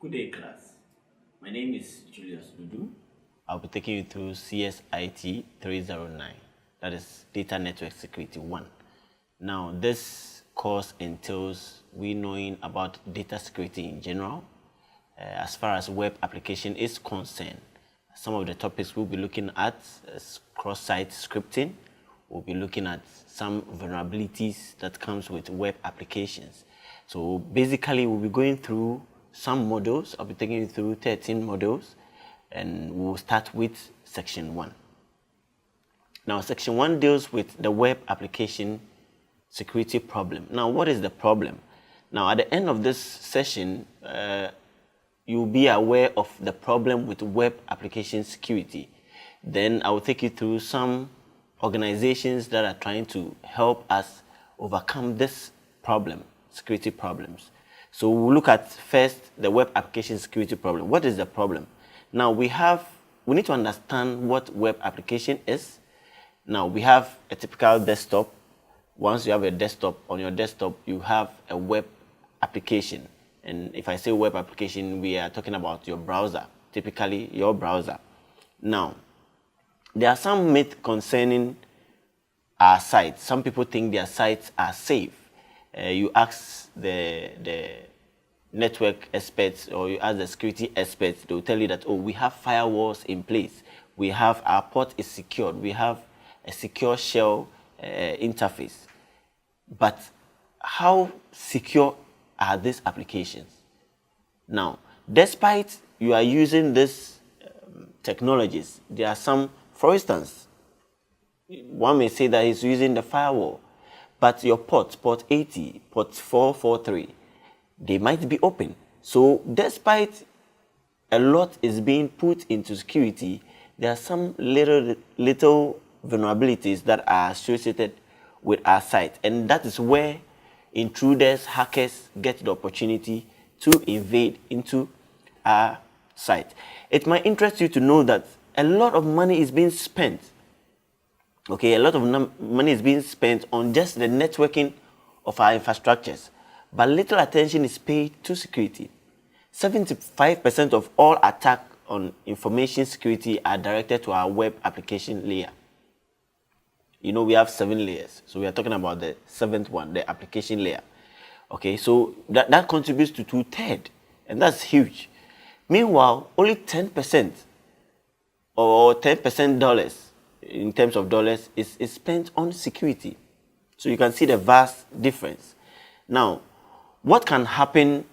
Good day, class. My name is Julius Dudu. I'll be taking you through Csit 309, that is Data Network Security 1. Now, this course entails we knowing about data security in general. As far as web application is concerned, some of the topics we'll be looking at is cross-site scripting. We'll be looking at some vulnerabilities that comes with web applications. So basically, we'll be going through some modules. I'll be taking you through 13 modules, and we'll start with section 1. Now, section 1 deals with the web application security problem. Now, what is the problem? Now, at the end of this session, you'll be aware of the problem with web application security. Then I will take you through some organizations that are trying to help us overcome this problem, security problems. So we'll look at first the web application security problem. What is the problem? Now we need to understand what web application is. Now we have a typical desktop. Once you have a desktop, on your desktop you have a web application. And if I say web application, we are talking about your browser, typically your browser. Now, there are some myths concerning our sites. Some people think their sites are safe. You ask the network experts or you ask the security experts, they will tell you that, oh, we have firewalls in place. We have, our port is secured. We have a secure shell interface. But how secure are these applications? Now, despite you are using these technologies, there are some, for instance, one may say that he's using the firewall, but your port 80, port 443, they might be open. So despite a lot is being put into security, there are some little vulnerabilities that are associated with our site. And that is where intruders, hackers get the opportunity to invade into our site. It might interest you to know that a lot of money is being spent. Okay, a lot of money is being spent on just the networking of our infrastructures, but little attention is paid to security. 75% of all attacks on information security are directed to our web application layer. You know, we have 7 layers, so we are talking about the 7th one, the application layer. Okay, so that contributes to 2/3, and that's huge. Meanwhile, only 10% or 10% dollars, in terms of dollars, is spent on security. So you can see the vast difference. Now, what can happen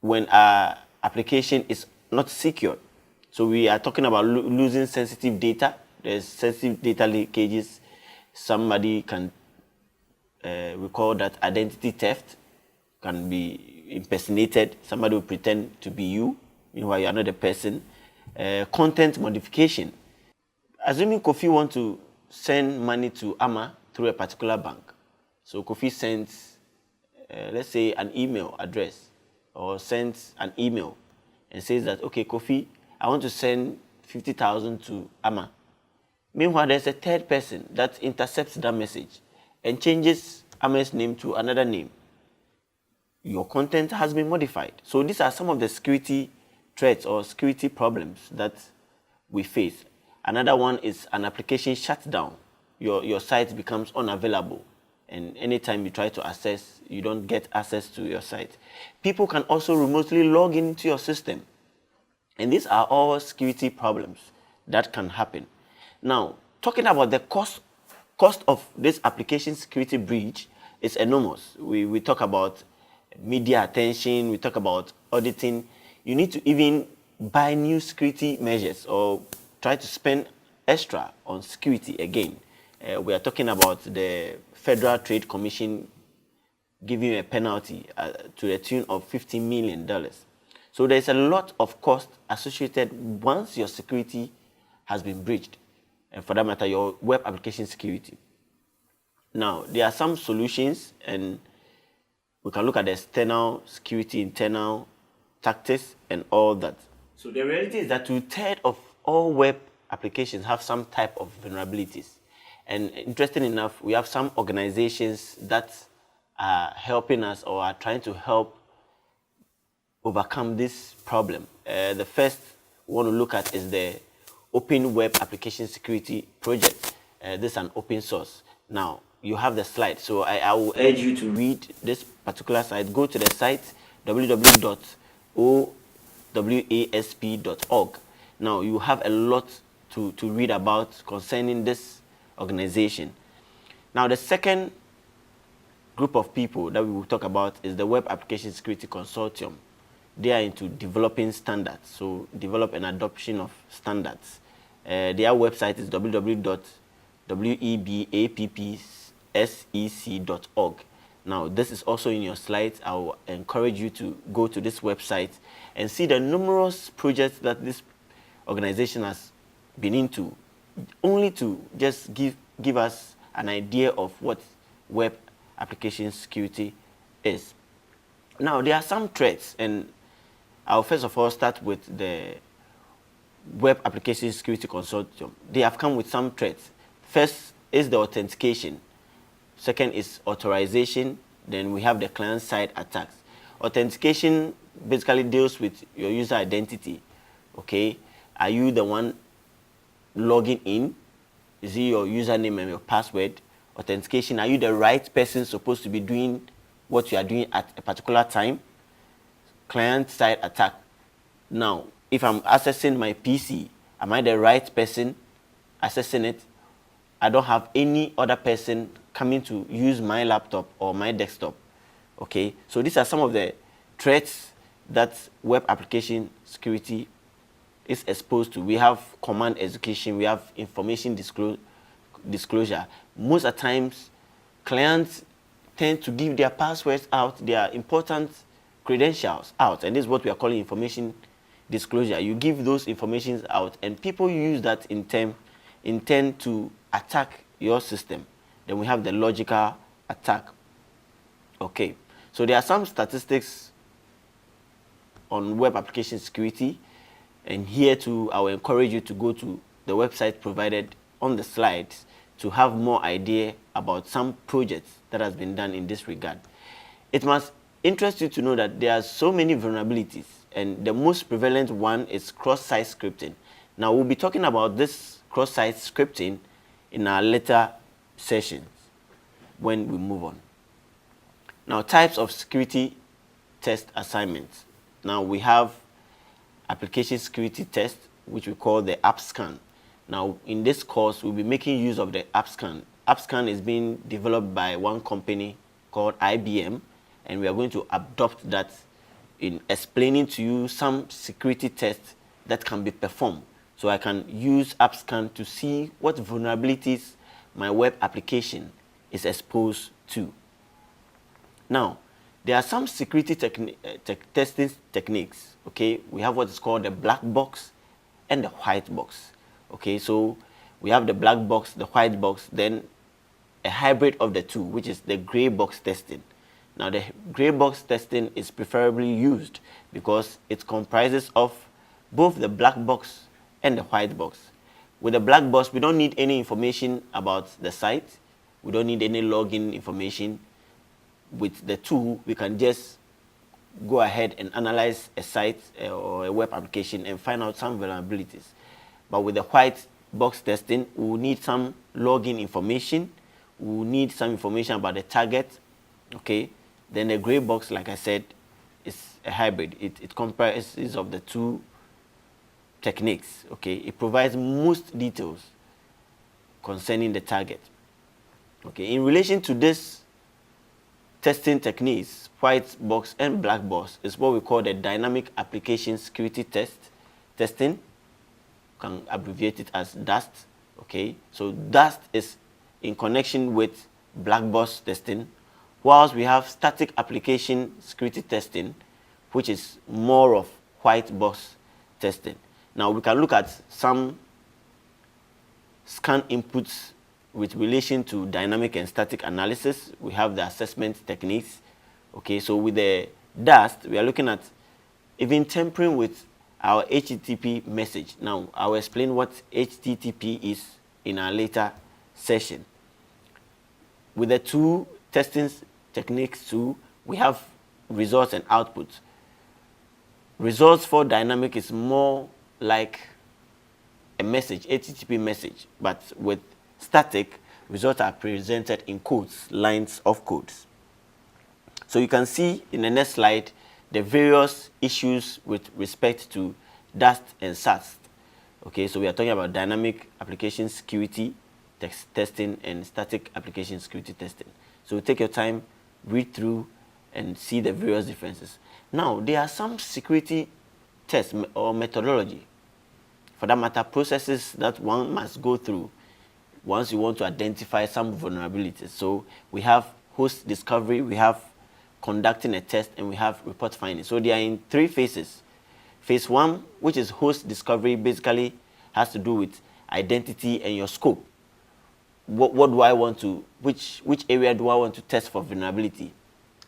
when our application is not secured? So we are talking about losing sensitive data. There's sensitive data leakages. Somebody can, we call that identity theft, can be impersonated. Somebody will pretend to be you, meanwhile you are not the person. Content modification. Assuming Kofi wants to send money to Ama through a particular bank. So Kofi sends, let's say, an email address, or sends an email and says that, okay, Kofi, I want to send 50,000 to Ama. Meanwhile, there's a third person that intercepts that message and changes Ama's name to another name. Your content has been modified. So these are some of the security threats or security problems that we face. Another one is an application shuts down. Your site becomes unavailable, and anytime you try to access, you don't get access to your site. People can also remotely log into your system. And these are all security problems that can happen. Now, talking about the cost of this application security breach is enormous. We talk about media attention, we talk about auditing. You need to even buy new security measures or try to spend extra on security again. We are talking about the Federal Trade Commission giving you a penalty to the tune of $50 million. So there's a lot of cost associated once your security has been breached, and for that matter, your web application security. Now, there are some solutions, and we can look at the external security, internal tactics, and all that. So the reality is that 2/3 of all web applications have some type of vulnerabilities. And interesting enough, we have some organizations that are helping us or are trying to help overcome this problem. The first we want to look at is the Open Web Application Security Project. This is an open source. Now, you have the slide. So I will urge you to read this particular site. Go to the site www.owasp.org. Now, you have a lot to read about concerning this organization. Now, the second group of people that we will talk about is the Web Application Security Consortium. They are into developing standards, so develop an adoption of standards. Their website is www.webappsec.org. Now, this is also in your slides. I will encourage you to go to this website and see the numerous projects that this organization has been into, only to just give us an idea of what web application security is. Now, there are some threats, and I'll first of all start with the Web Application Security Consortium. They have come with some threats. First is the authentication. Second is authorization. Then we have the client-side attacks. Authentication basically deals with your user identity. Okay, are you the one logging in? Is it your username and your password? Authentication, are you the right person supposed to be doing what you are doing at a particular time? Client-side attack. Now, if I'm accessing my PC, am I the right person accessing it? I don't have any other person coming to use my laptop or my desktop. Okay, so these are some of the threats that web application security is exposed to. We have command execution, we have information disclosure. Most of the times, clients tend to give their passwords out, their important credentials out, and this is what we are calling information disclosure. You give those informations out, and people use that intend to attack your system. Then we have the logical attack. Okay, so there are some statistics on web application security, and here too I will encourage you to go to the website provided on the slides to have more idea about some projects that has been done in this regard. It must interest you to know that there are so many vulnerabilities, and the most prevalent one is cross-site scripting. Now, we'll be talking about this cross-site scripting in our later sessions when we move on. Now, types of security test assignments. Now, we have application security test, which we call the app scan. Now, in this course, we'll be making use of the app scan. App scan is being developed by one company called IBM, and we are going to adopt that in explaining to you some security tests that can be performed. So I can use app scan to see what vulnerabilities my web application is exposed to. Now, there are some security testing techniques. Okay, we have what is called the black box and the white box. Okay, so we have the black box, the white box, then a hybrid of the two, which is the gray box testing. Now, the gray box testing is preferably used because it comprises of both the black box and the white box. With the black box, we don't need any information about the site. We don't need any login information. With the tool, we can just go ahead and analyze a site or a web application and find out some vulnerabilities. But with the white box testing, we will need some login information. We will need some information about the target. Okay. Then the gray box, like I said, is a hybrid. It comprises of the two techniques. Okay. It provides most details concerning the target. Okay. In relation to this testing techniques, white box and black box, is what we call the dynamic application security testing. Can abbreviate it as DAST. Okay, so DAST is in connection with black box testing, whilst we have static application security testing, which is more of white box testing. Now we can look at some scan inputs with relation to dynamic and static analysis. We have the assessment techniques. Okay, so with the DAST, we are looking at even tampering with our HTTP message. Now, I'll explain what HTTP is in our later session. With the two testing techniques too, we have results and outputs. Results for dynamic is more like a message, HTTP message, but with static, results are presented in codes, lines of codes. So you can see in the next slide the various issues with respect to DAST and SAST. Okay, so we are talking about dynamic application security testing and static application security testing. So take your time, read through, and see the various differences. Now, there are some security tests or methodology, for that matter, processes that one must go through once you want to identify some vulnerabilities. So we have host discovery, we have conducting a test, and we have report finding. So they are in 3 phases. Phase 1, which is host discovery, basically has to do with identity and your scope. What do I want to, which area do I want to test for vulnerability?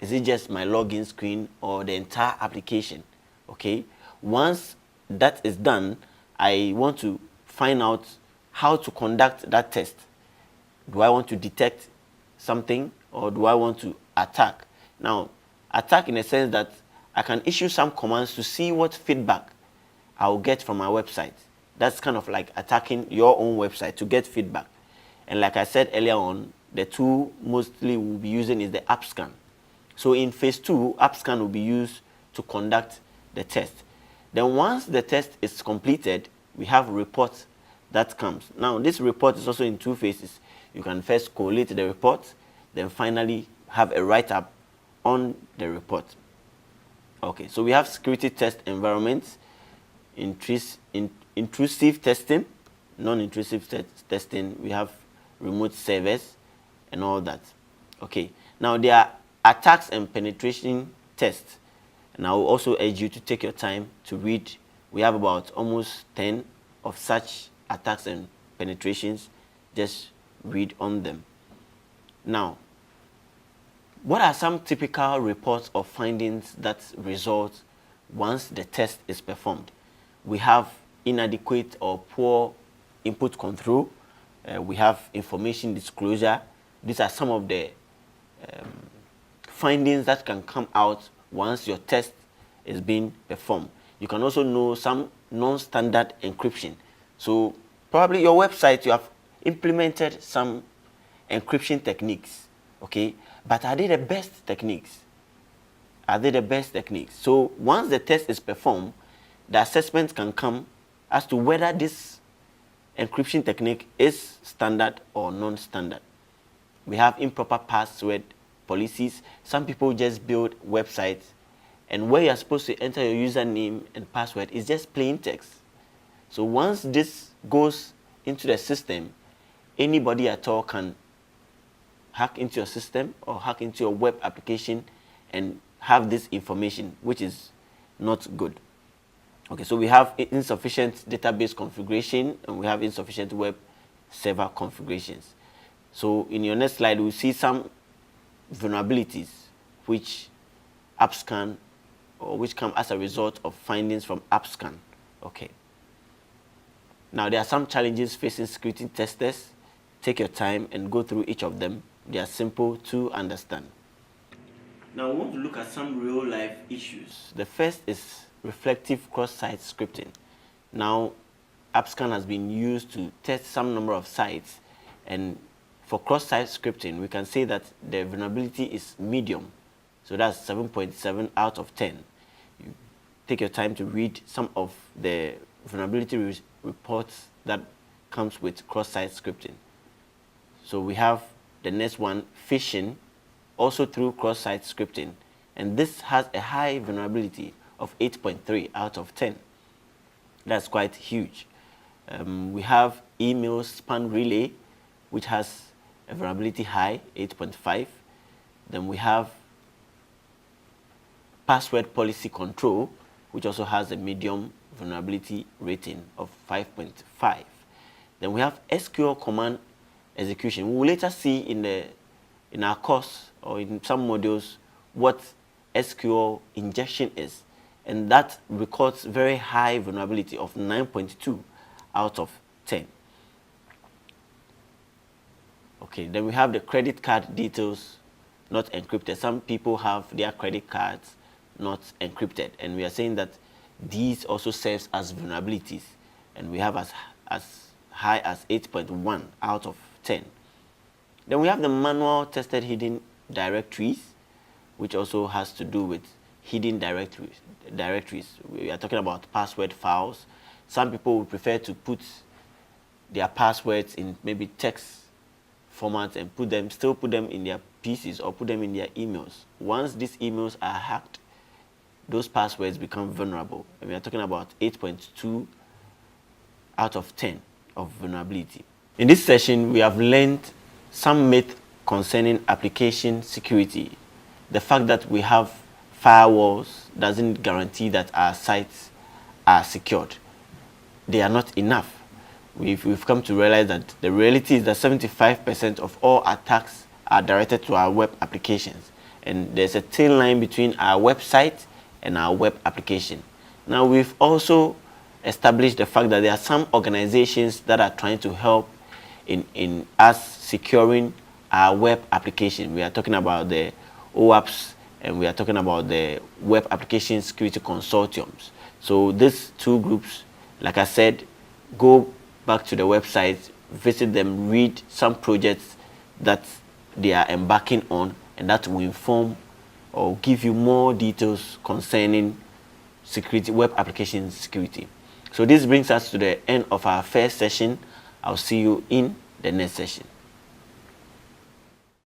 Is it just my login screen or the entire application? Okay. Once that is done, I want to find out how to conduct that test. Do I want to detect something or do I want to attack? Now, attack in a sense that I can issue some commands to see what feedback I'll get from my website. That's kind of like attacking your own website to get feedback. And like I said earlier on, the tool mostly we'll be using is the app scan. So in phase 2, app scan will be used to conduct the test. Then once the test is completed, we have report that comes. Now this report is also in 2 phases. You can first collate the report, then finally have a write-up on the report. Okay, so we have security test environments, intrusive testing, non-intrusive testing, we have remote servers and all that. Okay, now there are attacks and penetration tests, and I will also urge you to take your time to read. We have about almost 10 of such attacks and penetrations. Just read on them. Now, what are some typical reports or findings that result once the test is performed? We have inadequate or poor input control. We have information disclosure. These are some of the findings that can come out once your test is being performed. You can also know some non-standard encryption. So probably your website, you have implemented some encryption techniques, okay? But are they the best techniques? Are they the best techniques? So once the test is performed, the assessment can come as to whether this encryption technique is standard or non-standard. We have improper password policies. Some people just build websites, and where you're supposed to enter your username and password is just plain text. So once this goes into the system, anybody at all can hack into your system or hack into your web application and have this information, which is not good. Okay, so we have insufficient database configuration and we have insufficient web server configurations. So in your next slide, we'll see some vulnerabilities which AppScan or which come as a result of findings from AppScan. Okay. Now there are some challenges facing security testers. Take your time and go through each of them. They are simple to understand. Now we want to look at some real life issues. The first is reflective cross-site scripting. Now AppScan has been used to test some number of sites, and for cross-site scripting we can say that the vulnerability is medium. So that's 7.7 out of 10. You take your time to read some of the vulnerability reports that comes with cross-site scripting. So we have the next one, phishing, also through cross-site scripting, and this has a high vulnerability of 8.3 out of 10. That's quite huge. We have email spam relay, which has a vulnerability high, 8.5. Then we have password policy control, which also has a medium vulnerability rating of 5.5. Then we have SQL command execution. We will later see in our course or in some modules what SQL injection is, and that records very high vulnerability of 9.2 out of 10. Okay, then we have the credit card details not encrypted. Some people have their credit cards not encrypted, and we are saying that These also serves as vulnerabilities, and we have as high as 8.1 out of 10. Then we have the manual tested hidden directories, which also has to do with hidden directories. We are talking about password files. Some people would prefer to put their passwords in maybe text formats and still put them in their PCs or put them in their emails. Once these emails are hacked, those passwords become vulnerable. And we are talking about 8.2 out of 10 of vulnerability. In this session, we have learned some myth concerning application security. The fact that we have firewalls doesn't guarantee that our sites are secured. They are not enough. We've come to realize that the reality is that 75% of all attacks are directed to our web applications. And there's a thin line between our website and our web application. Now, we've also established the fact that there are some organizations that are trying to help in us securing our web application. We are talking about the OAPs and we are talking about the Web Application Security Consortiums. So these two groups, like I said, go back to the website, visit them, read some projects that they are embarking on, and that will inform or give you more details concerning security, web application security. So this brings us to the end of our first session. I'll see you in the next session.